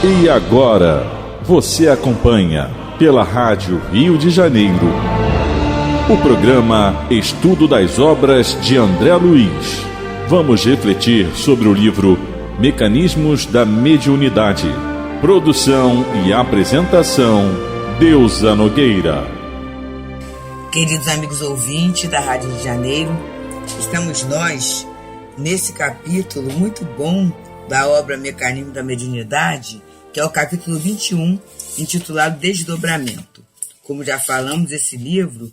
E agora, você acompanha pela Rádio Rio de Janeiro o programa Estudo das Obras de André Luiz. Vamos refletir sobre o livro Mecanismos da Mediunidade. Produção e apresentação, Deusa Nogueira. Queridos amigos ouvintes da Rádio Rio de Janeiro, estamos nós nesse capítulo muito bom da obra Mecanismos da Mediunidade, que é o capítulo 21, intitulado Desdobramento. Como já falamos, esse livro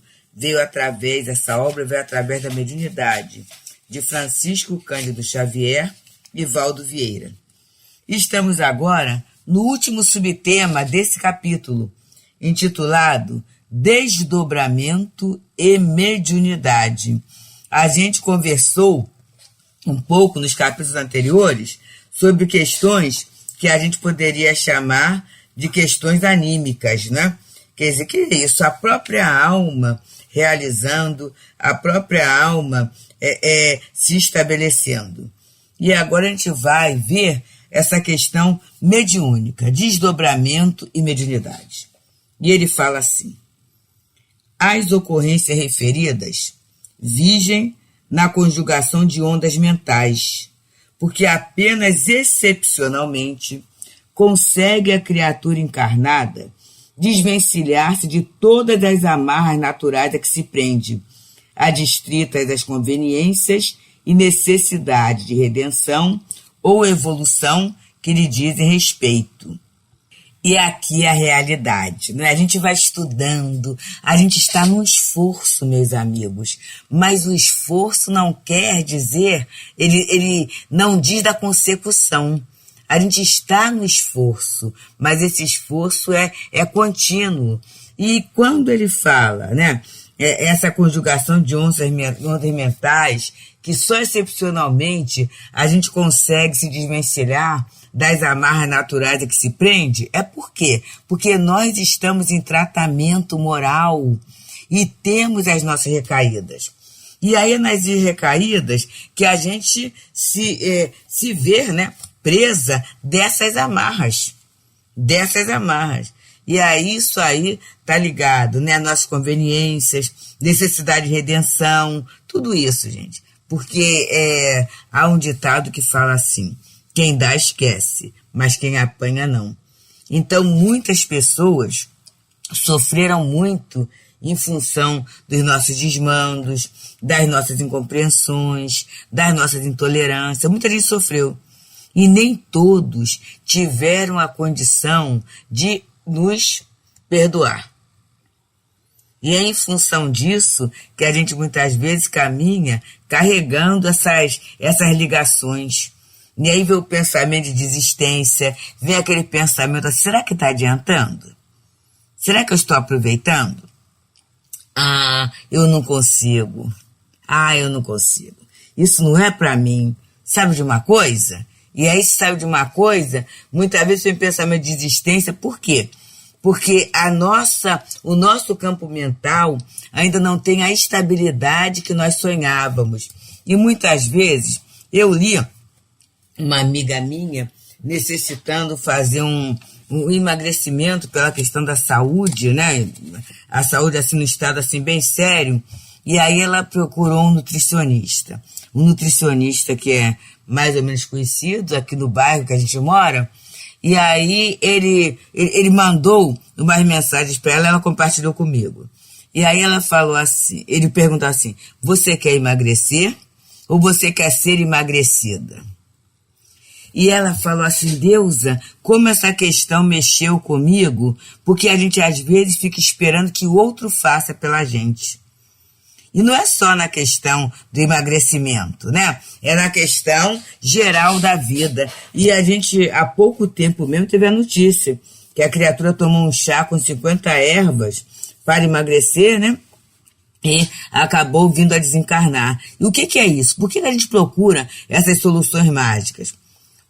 essa obra veio através da mediunidade de Francisco Cândido Xavier e Valdo Vieira. Estamos agora no último subtema desse capítulo, intitulado Desdobramento e Mediunidade. A gente conversou um pouco nos capítulos anteriores sobre questões que a gente poderia chamar de questões anímicas, né? Quer dizer, que é isso? A própria alma realizando, a própria alma se estabelecendo. E agora a gente vai ver essa questão mediúnica, desdobramento e mediunidade. E ele fala assim: as ocorrências referidas vigem na conjugação de ondas mentais, porque apenas excepcionalmente consegue a criatura encarnada desvencilhar-se de todas as amarras naturais a que se prende, adstritas às conveniências e necessidade de redenção ou evolução que lhe dizem respeito. E aqui a realidade, né? A gente vai estudando, a gente está no esforço, meus amigos, mas o esforço não quer dizer, ele não diz da consecução. A gente está no esforço, mas esse esforço é contínuo. E quando ele fala, né, essa conjugação de ondas mentais, que só excepcionalmente a gente consegue se desvencilhar das amarras naturais a que se prende, é por quê? Porque nós estamos em tratamento moral e temos as nossas recaídas. E aí é nas recaídas que a gente se vê, né, presa dessas amarras. E aí isso aí tá ligado, né, nossas conveniências, necessidade de redenção, tudo isso, gente. Porque há um ditado que fala assim: quem dá esquece, mas quem apanha não. Então muitas pessoas sofreram muito em função dos nossos desmandos, das nossas incompreensões, das nossas intolerâncias. Muita gente sofreu. E nem todos tiveram a condição de nos perdoar. E é em função disso que a gente muitas vezes caminha carregando essas ligações. E aí vem o pensamento de desistência, vem aquele pensamento assim: será que está adiantando? Será que eu estou aproveitando? Eu não consigo. Eu não consigo. Isso não é para mim. Sabe de uma coisa? E aí, se sabe de uma coisa, muitas vezes vem pensamento de desistência. Por quê? Porque o nosso campo mental ainda não tem a estabilidade que nós sonhávamos. E muitas vezes eu li uma amiga minha necessitando fazer um emagrecimento pela questão da saúde, né? A saúde assim no estado assim bem sério. E aí ela procurou um nutricionista que é mais ou menos conhecido aqui no bairro que a gente mora. E aí ele mandou umas mensagens para ela compartilhou comigo. E aí ela falou assim, ele perguntou assim: você quer emagrecer ou você quer ser emagrecida? E ela falou assim: Deusa, como essa questão mexeu comigo, porque a gente às vezes fica esperando que o outro faça pela gente. E não é só na questão do emagrecimento, né? É na questão geral da vida. E a gente, há pouco tempo mesmo, teve a notícia que a criatura tomou um chá com 50 ervas para emagrecer, né? E acabou vindo a desencarnar. E o que é isso? Por que a gente procura essas soluções mágicas?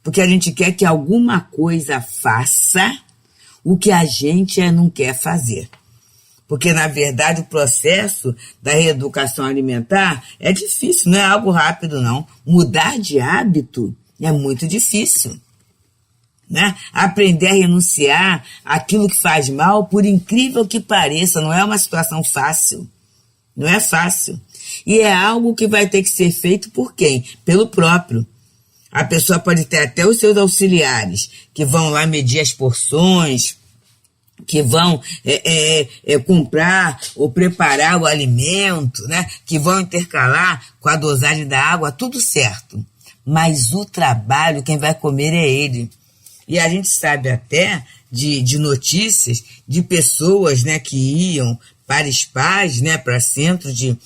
Porque a gente quer que alguma coisa faça o que a gente não quer fazer. Porque, na verdade, o processo da reeducação alimentar é difícil, não é algo rápido, não. Mudar de hábito é muito difícil. né? Aprender a renunciar àquilo que faz mal, por incrível que pareça, não é uma situação fácil. Não é fácil. E é algo que vai ter que ser feito por quem? Pelo próprio. A pessoa pode ter até os seus auxiliares, que vão lá medir as porções, que vão comprar ou preparar o alimento, né? Que vão intercalar com a dosagem da água, tudo certo. Mas o trabalho, quem vai comer é ele. E a gente sabe até de notícias de pessoas, né, que iam para spas, né, para centros de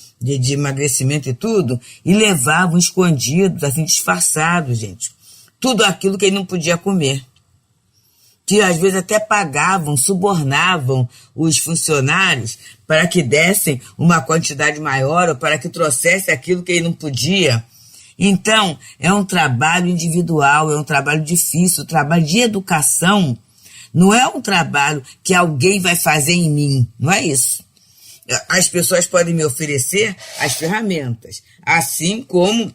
emagrecimento e tudo, e levavam escondidos, assim, disfarçados, gente, tudo aquilo que ele não podia comer. Que às vezes até pagavam, subornavam os funcionários para que dessem uma quantidade maior ou para que trouxesse aquilo que ele não podia. Então, é um trabalho individual, é um trabalho difícil, o trabalho de educação não é um trabalho que alguém vai fazer em mim, não é isso. As pessoas podem me oferecer as ferramentas, assim como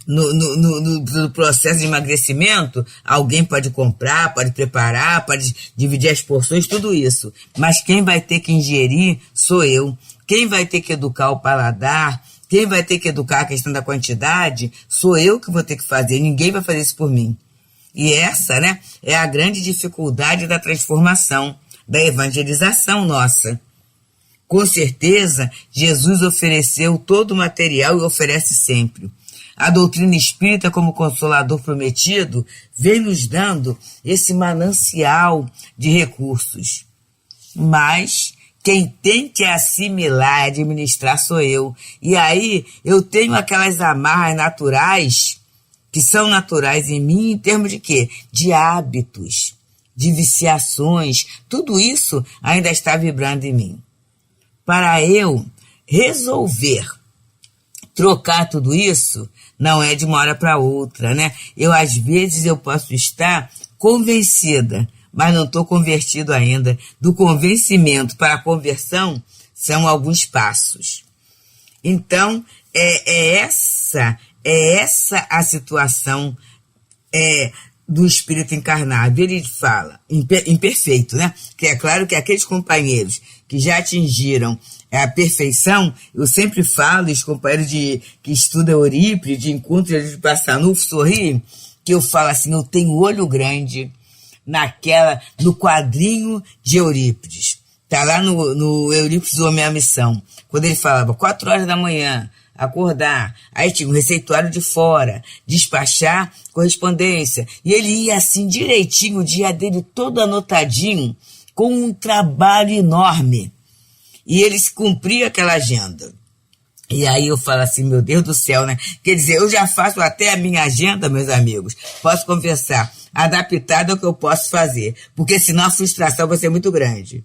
no processo de emagrecimento, alguém pode comprar, pode preparar, pode dividir as porções, tudo isso. Mas quem vai ter que ingerir sou eu. Quem vai ter que educar o paladar, quem vai ter que educar a questão da quantidade, sou eu que vou ter que fazer. Ninguém vai fazer isso por mim. E essa, né, é a grande dificuldade da transformação, da evangelização nossa. Com certeza, Jesus ofereceu todo o material e oferece sempre. A doutrina espírita, como consolador prometido, vem nos dando esse manancial de recursos. Mas quem tem que assimilar e administrar sou eu. E aí eu tenho aquelas amarras naturais, que são naturais em mim, em termos de quê? De hábitos, de viciações. Tudo isso ainda está vibrando em mim. Para eu resolver trocar tudo isso, não é de uma hora para outra, né? Às vezes, eu posso estar convencida, mas não estou convertido ainda. Do convencimento para a conversão, são alguns passos. Então, é essa a situação do espírito encarnado. Ele fala, imperfeito, né? Que é claro que aqueles companheiros que já atingiram a perfeição, eu sempre falo, os companheiros que estudam Eurípides, de Encontro de Bassanufo, sorriem, que eu falo assim, eu tenho olho grande no quadrinho de Eurípides. Tá lá no Eurípides, o Homem à Missão. Quando ele falava 4 horas da manhã, acordar, aí tinha um receituário de fora, despachar correspondência. E ele ia assim direitinho, o dia dele todo anotadinho, com um trabalho enorme. E ele cumpria aquela agenda. E aí eu falo assim, meu Deus do céu, né? Quer dizer, eu já faço até a minha agenda, meus amigos. Posso confessar, adaptada ao que eu posso fazer. Porque senão a frustração vai ser muito grande.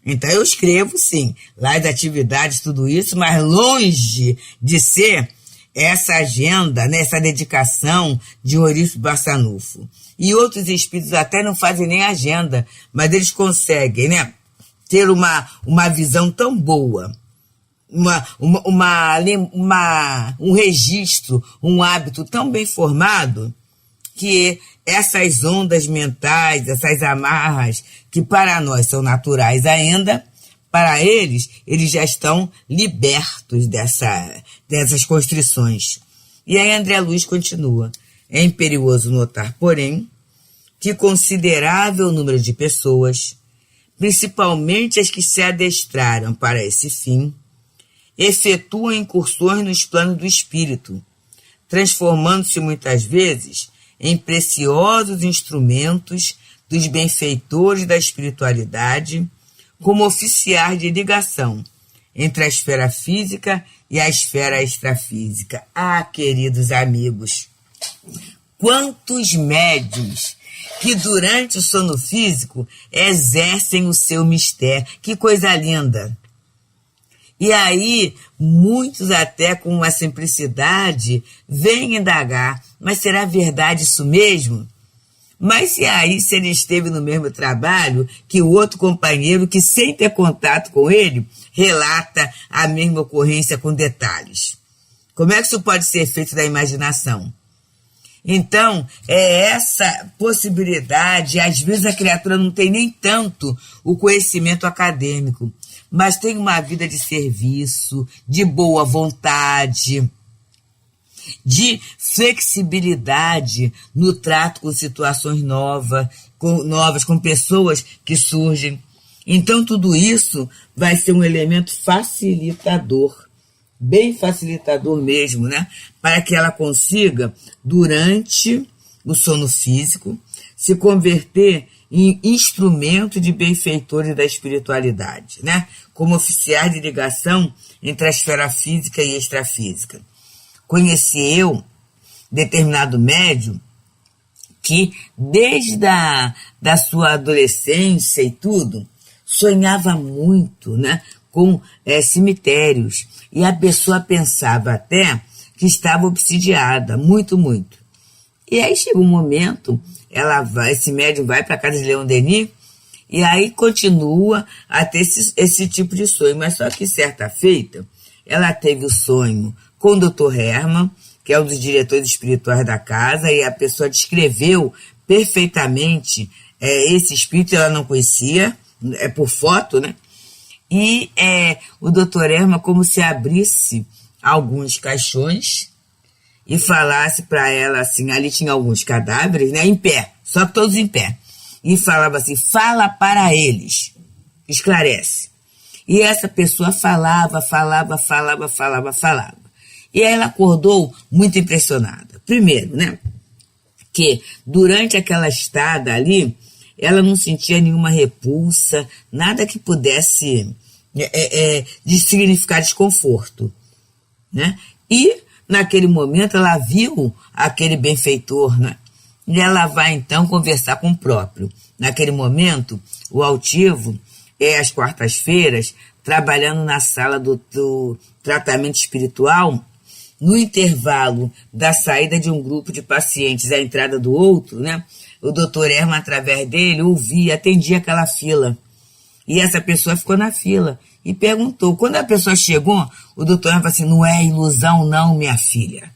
Então eu escrevo, sim, lá as atividades, tudo isso, mas longe de ser essa agenda, né, essa dedicação de Eurípides Bassanufo. E outros espíritos até não fazem nem agenda, mas eles conseguem, né, ter uma visão tão boa, um registro, um hábito tão bem formado, que essas ondas mentais, essas amarras, que para nós são naturais ainda, para eles já estão libertos dessas constrições. E aí André Luiz continua. É imperioso notar, porém, que considerável número de pessoas, principalmente as que se adestraram para esse fim, efetuam incursões nos planos do espírito, transformando-se muitas vezes em preciosos instrumentos dos benfeitores da espiritualidade, como oficiais de ligação entre a esfera física e a esfera extrafísica. Ah, queridos amigos, quantos médiuns que durante o sono físico exercem o seu mistério. Que coisa linda! E aí, muitos até com uma simplicidade vêm indagar, mas será verdade isso mesmo? Mas e aí se ele esteve no mesmo trabalho que o outro companheiro que sem ter contato com ele relata a mesma ocorrência com detalhes? Como é que isso pode ser feito da imaginação? Então, é essa possibilidade, às vezes a criatura não tem nem tanto o conhecimento acadêmico, mas tem uma vida de serviço, de boa vontade, de flexibilidade no trato com situações novas, com pessoas que surgem. Então, tudo isso vai ser um elemento facilitador, bem facilitador mesmo, né? Para que ela consiga, durante o sono físico, se converter em instrumento de benfeitores da espiritualidade, né? Como oficiais de ligação entre a esfera física e extrafísica. Conheci eu, determinado médium, que desde da sua adolescência e tudo, sonhava muito, né, com cemitérios. E a pessoa pensava até que estava obsidiada, muito, muito. E aí chega um momento, esse médium vai para a casa de Leon Denis, e aí continua a ter esse tipo de sonho. Mas só que certa feita, ela teve o sonho com o Dr. Herman, que é um dos diretores espirituais da casa, e a pessoa descreveu perfeitamente esse espírito, ela não conhecia, por foto, né? E o Dr. Herman como se abrisse alguns caixões e falasse para ela assim, ali tinha alguns cadáveres, né, em pé, só que todos em pé, e falava assim, fala para eles, esclarece. E essa pessoa falava. E aí ela acordou muito impressionada. Primeiro, né, que durante aquela estada ali, ela não sentia nenhuma repulsa, nada que pudesse de significar desconforto, né? E, naquele momento, ela viu aquele benfeitor, né? E ela vai, então, conversar com o próprio. Naquele momento, o altivo às quartas-feiras, trabalhando na sala do tratamento espiritual, no intervalo da saída de um grupo de pacientes à entrada do outro, né? O doutor Herman, através dele, ouvia, atendia aquela fila. E essa pessoa ficou na fila e perguntou. Quando a pessoa chegou, o doutor Herman falou assim, não é ilusão não, minha filha.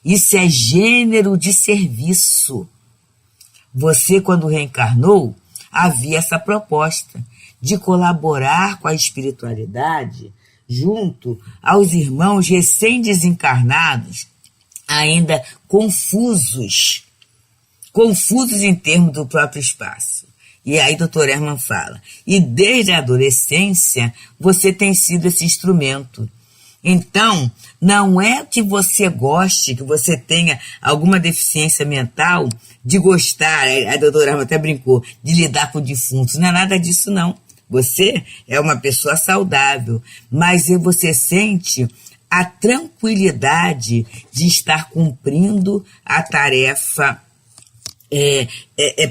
Isso é gênero de serviço. Você, quando reencarnou, havia essa proposta de colaborar com a espiritualidade junto aos irmãos recém-desencarnados, ainda confusos em termos do próprio espaço. E aí Dr. Herman fala, e desde a adolescência você tem sido esse instrumento. Então, não é que você goste, que você tenha alguma deficiência mental de gostar, a doutora Herman até brincou, de lidar com defuntos. Não é nada disso, não. Você é uma pessoa saudável, mas você sente a tranquilidade de estar cumprindo a tarefa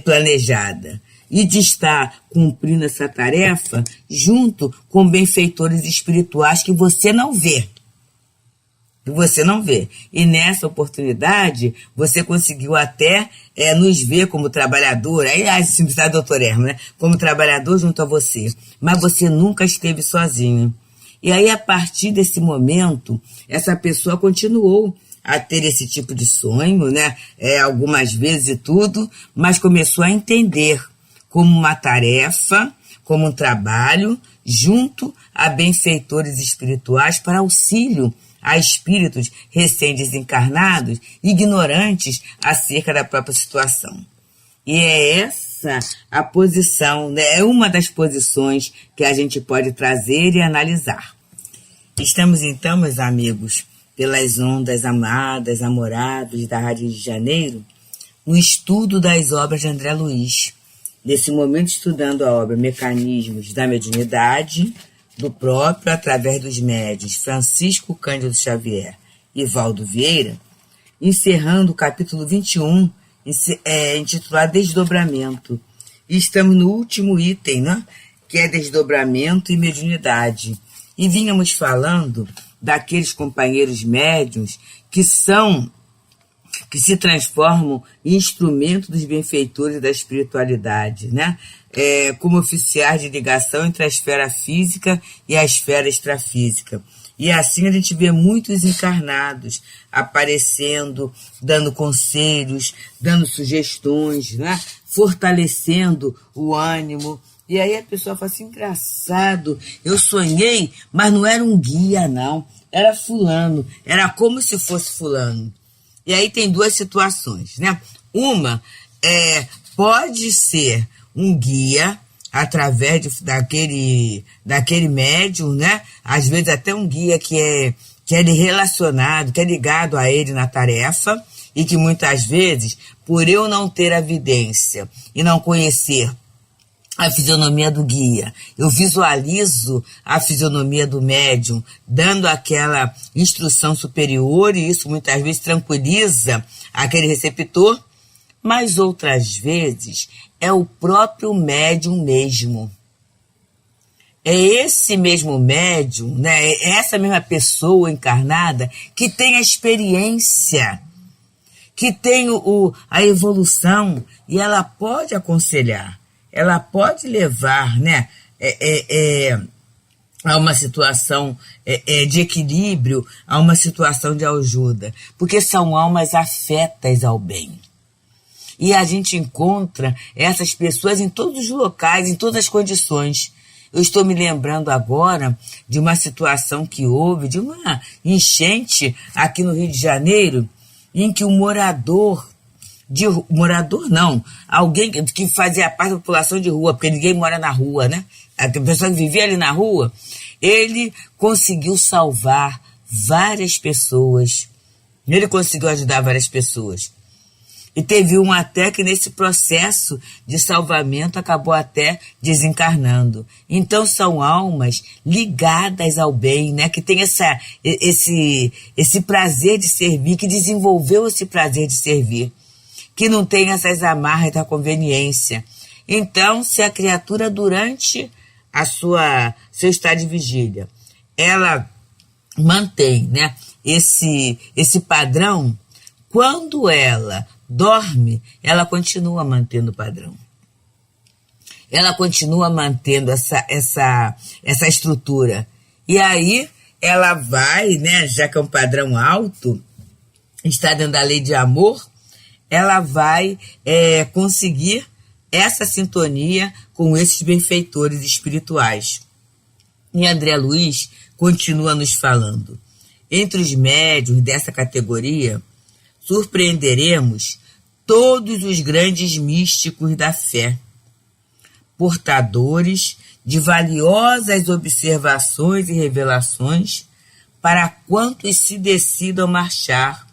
planejada e de estar cumprindo essa tarefa junto com benfeitores espirituais que você não vê. E nessa oportunidade, você conseguiu até nos ver como trabalhador, aí a simplicidade do Dr. Herman, né? Como trabalhador junto a você. Mas você nunca esteve sozinho. E aí, a partir desse momento, essa pessoa continuou a ter esse tipo de sonho, né? Algumas vezes e tudo, mas começou a entender como uma tarefa, como um trabalho, junto a benfeitores espirituais para auxílio a espíritos recém-desencarnados, ignorantes acerca da própria situação. E é essa a posição, né? É uma das posições que a gente pode trazer e analisar. Estamos então, meus amigos, pelas ondas amadas, amoráveis da Rádio Rio de Janeiro, no estudo das obras de André Luiz. Nesse momento, estudando a obra Mecanismos da Mediunidade, do próprio, através dos médiuns Francisco Cândido Xavier e Valdo Vieira, encerrando o capítulo 21, intitulado Desdobramento. E estamos no último item, né? Que é Desdobramento e Mediunidade. E vínhamos falando daqueles companheiros médiuns que se transformam em instrumento dos benfeitores da espiritualidade, né? Como oficiais de ligação entre a esfera física e a esfera extrafísica. E assim a gente vê muitos encarnados aparecendo, dando conselhos, dando sugestões, né? Fortalecendo o ânimo. E aí a pessoa fala assim, engraçado, eu sonhei, mas não era um guia, não. Era fulano, era como se fosse fulano. E aí tem duas situações, né? Uma pode ser um guia através daquele médium, né? Às vezes até um guia que é relacionado, que é ligado a ele na tarefa, e que muitas vezes, por eu não ter a evidência e não conhecer a fisionomia do guia, eu visualizo a fisionomia do médium dando aquela instrução superior, e isso muitas vezes tranquiliza aquele receptor, mas outras vezes é o próprio médium mesmo. É esse mesmo médium, né? É essa mesma pessoa encarnada que tem a experiência, que tem a evolução, e ela pode aconselhar, ela pode levar, né, a uma situação de equilíbrio, a uma situação de ajuda, porque são almas afetas ao bem. E a gente encontra essas pessoas em todos os locais, em todas as condições. Eu estou me lembrando agora de uma situação que houve, de uma enchente aqui no Rio de Janeiro, em que alguém que fazia parte da população de rua, porque ninguém mora na rua, né? A pessoa que vivia ali na rua, ele conseguiu salvar várias pessoas. Ele conseguiu ajudar várias pessoas. E teve um até que nesse processo de salvamento acabou até desencarnando. Então são almas ligadas ao bem, né? Que tem esse prazer de servir, que desenvolveu esse prazer de servir, que não tem essas amarras da conveniência. Então, se a criatura durante seu estado de vigília, ela mantém, né, esse padrão, quando ela dorme, ela continua mantendo o padrão. Ela continua mantendo essa estrutura. E aí ela vai, né, já que é um padrão alto, está dentro da lei de amor, ela vai conseguir essa sintonia com esses benfeitores espirituais. E André Luiz continua nos falando. Entre os médiuns dessa categoria, surpreenderemos todos os grandes místicos da fé, portadores de valiosas observações e revelações para quantos se decidam marchar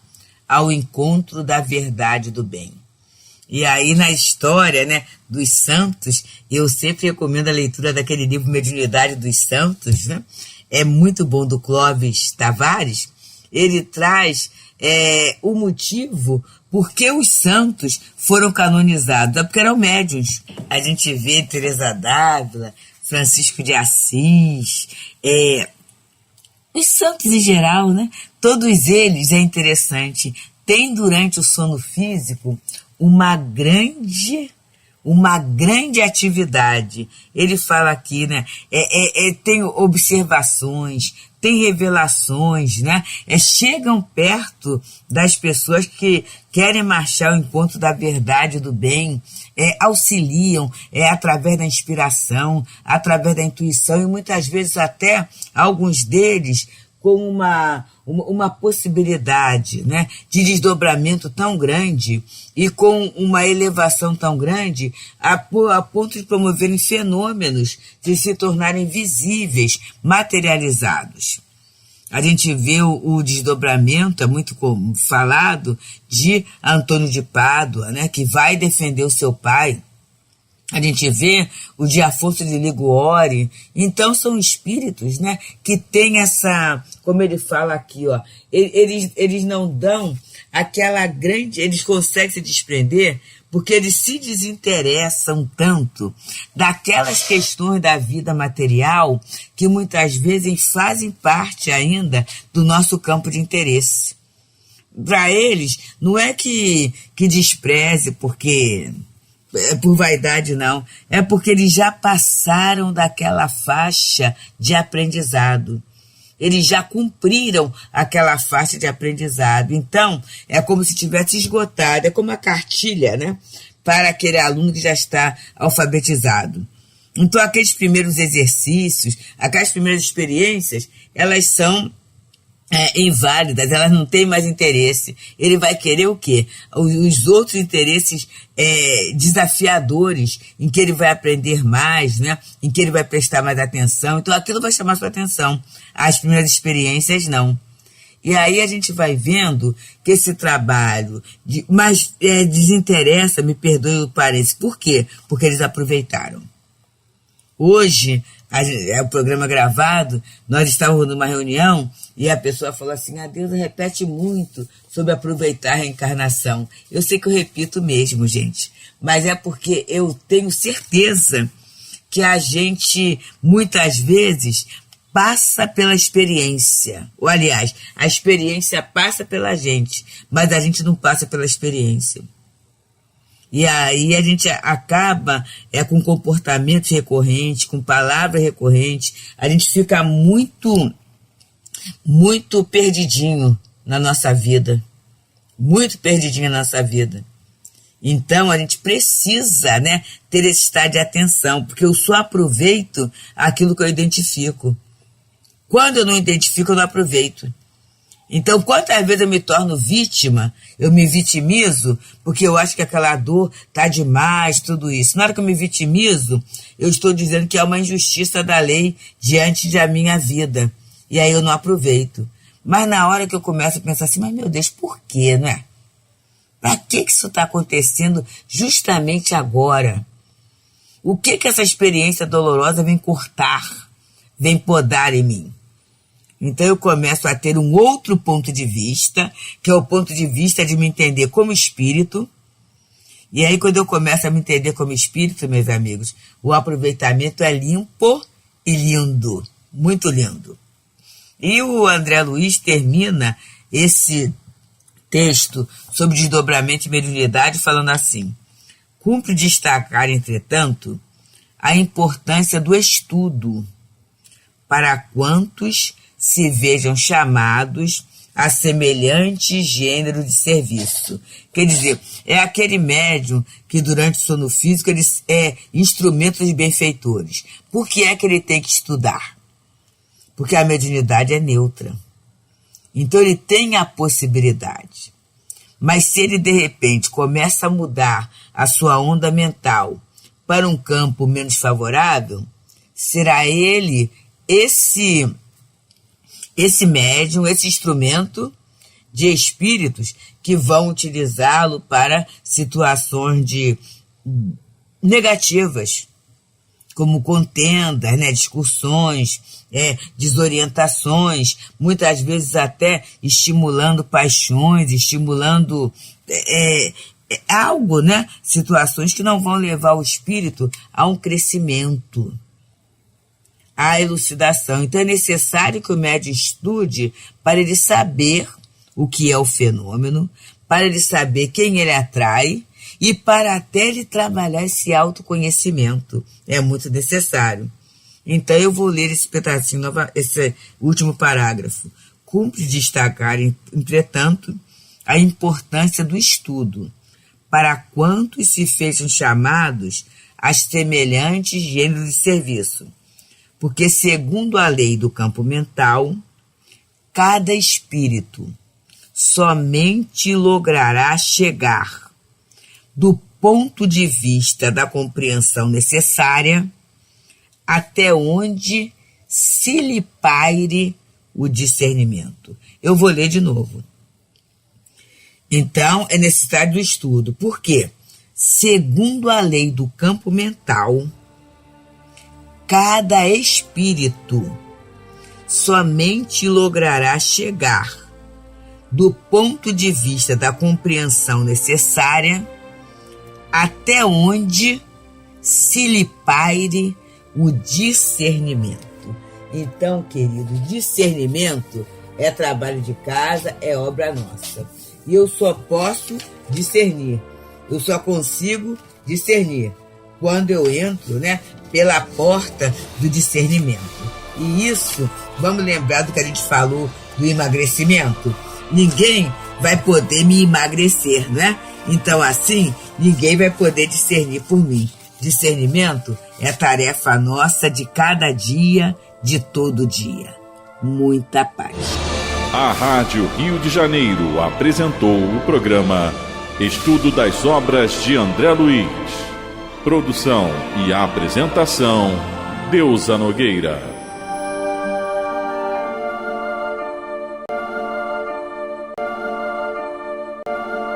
ao encontro da verdade do bem. E aí na história, né, dos santos, eu sempre recomendo a leitura daquele livro Mediunidade dos Santos, né? É muito bom, do Clóvis Tavares. Ele traz o motivo por que os santos foram canonizados. É porque eram médiuns. A gente vê Teresa d'Ávila, Francisco de Assis, os santos em geral, né? Todos eles, é interessante, têm durante o sono físico uma grande atividade. Ele fala aqui, né? Tem observações, tem revelações, né? Chegam perto das pessoas que querem marchar ao encontro da verdade e do bem, auxiliam, através da inspiração, através da intuição, e muitas vezes até alguns deles com uma possibilidade, né, de desdobramento tão grande e com uma elevação tão grande a ponto de promoverem fenômenos de se tornarem visíveis, materializados. A gente vê o desdobramento, é muito falado, de Antônio de Pádua, né, que vai defender o seu pai. A gente vê o de Afonso de Liguori. Então são espíritos, né, que têm essa, como ele fala aqui, ó, eles não dão aquela grande, eles conseguem se desprender porque eles se desinteressam tanto daquelas questões da vida material que muitas vezes fazem parte ainda do nosso campo de interesse. Para eles, não é que despreze porque por vaidade, não. É porque eles já passaram daquela faixa de aprendizado. eles já cumpriram aquela faixa de aprendizado. Então, é como se tivesse esgotado, é como a cartilha, né, para aquele aluno que já está alfabetizado. Então, aqueles primeiros exercícios, aquelas primeiras experiências, elas são inválidas, elas não têm mais interesse. Ele vai querer o quê? Os outros interesses desafiadores, em que ele vai aprender mais, né? Em que ele vai prestar mais atenção. Então, aquilo vai chamar sua atenção. As primeiras experiências, não. E aí a gente vai vendo que esse trabalho, mas desinteressa, me perdoe o parênteses. Por quê? Porque eles aproveitaram. Hoje, é o programa gravado, nós estávamos numa reunião e a pessoa falou assim, Deus repete muito sobre aproveitar a reencarnação. Eu sei que eu repito mesmo, gente, mas é porque eu tenho certeza que a gente, muitas vezes, passa pela experiência. Ou, aliás, a experiência passa pela gente, mas a gente não passa pela experiência. E aí a gente acaba com comportamentos recorrentes, com palavras recorrentes, a gente fica muito perdidinho na nossa vida. Muito perdidinho na nossa vida. Então a gente precisa, né, ter esse estado de atenção, porque eu só aproveito aquilo que eu identifico. Quando eu não identifico, eu não aproveito. Então, quantas vezes eu me torno vítima, eu me vitimizo, porque eu acho que aquela dor está demais, tudo isso. Na hora que eu me vitimizo, eu estou dizendo que é uma injustiça da lei diante da minha vida. E aí eu não aproveito. Mas na hora que eu começo a pensar assim, mas meu Deus, por quê, não é? Para que isso está acontecendo justamente agora? O que essa experiência dolorosa vem cortar, vem podar em mim? Então eu começo a ter um outro ponto de vista, que é o ponto de vista de me entender como espírito. E aí quando eu começo a me entender como espírito, meus amigos, o aproveitamento é limpo e lindo, muito lindo. E o André Luiz termina esse texto sobre desdobramento e mediunidade falando assim, cumpre destacar, entretanto, a importância do estudo para quantos se vejam chamados a semelhante gênero de serviço. Quer dizer, é aquele médium que durante o sono físico ele é instrumento de benfeitores. Por que é que ele tem que estudar? Porque a mediunidade é neutra. Então ele tem a possibilidade. Mas se ele de repente começa a mudar a sua onda mental para um campo menos favorável, será ele esse médium, esse instrumento de espíritos que vão utilizá-lo para situações negativas, como contendas, né, discussões, desorientações, muitas vezes até estimulando paixões, estimulando algo, né, situações que não vão levar o espírito a um crescimento, a elucidação. Então é necessário que o médium estude para ele saber o que é o fenômeno, para ele saber quem ele atrai e para até ele trabalhar esse autoconhecimento. É muito necessário. Então eu vou ler esse pedacinho, esse último parágrafo. Cumpre destacar, entretanto, a importância do estudo, para quantos se fecham chamados a semelhantes gêneros de serviço. Porque, segundo a lei do campo mental, cada espírito somente logrará chegar do ponto de vista da compreensão necessária até onde se lhe paire o discernimento. Eu vou ler de novo. Então, é necessário do estudo. Por quê? Segundo a lei do campo mental, cada espírito somente logrará chegar do ponto de vista da compreensão necessária até onde se lhe paire o discernimento. Então, querido, discernimento é trabalho de casa, é obra nossa. E eu só posso discernir, eu só consigo discernir quando eu entro, né, pela porta do discernimento. E isso, vamos lembrar do que a gente falou do emagrecimento? Ninguém vai poder me emagrecer, né? Então, assim, ninguém vai poder discernir por mim. Discernimento é tarefa nossa de cada dia, de todo dia. Muita paz. A Rádio Rio de Janeiro apresentou o programa Estudo das Obras de André Luiz. Produção e apresentação, Deusa Nogueira.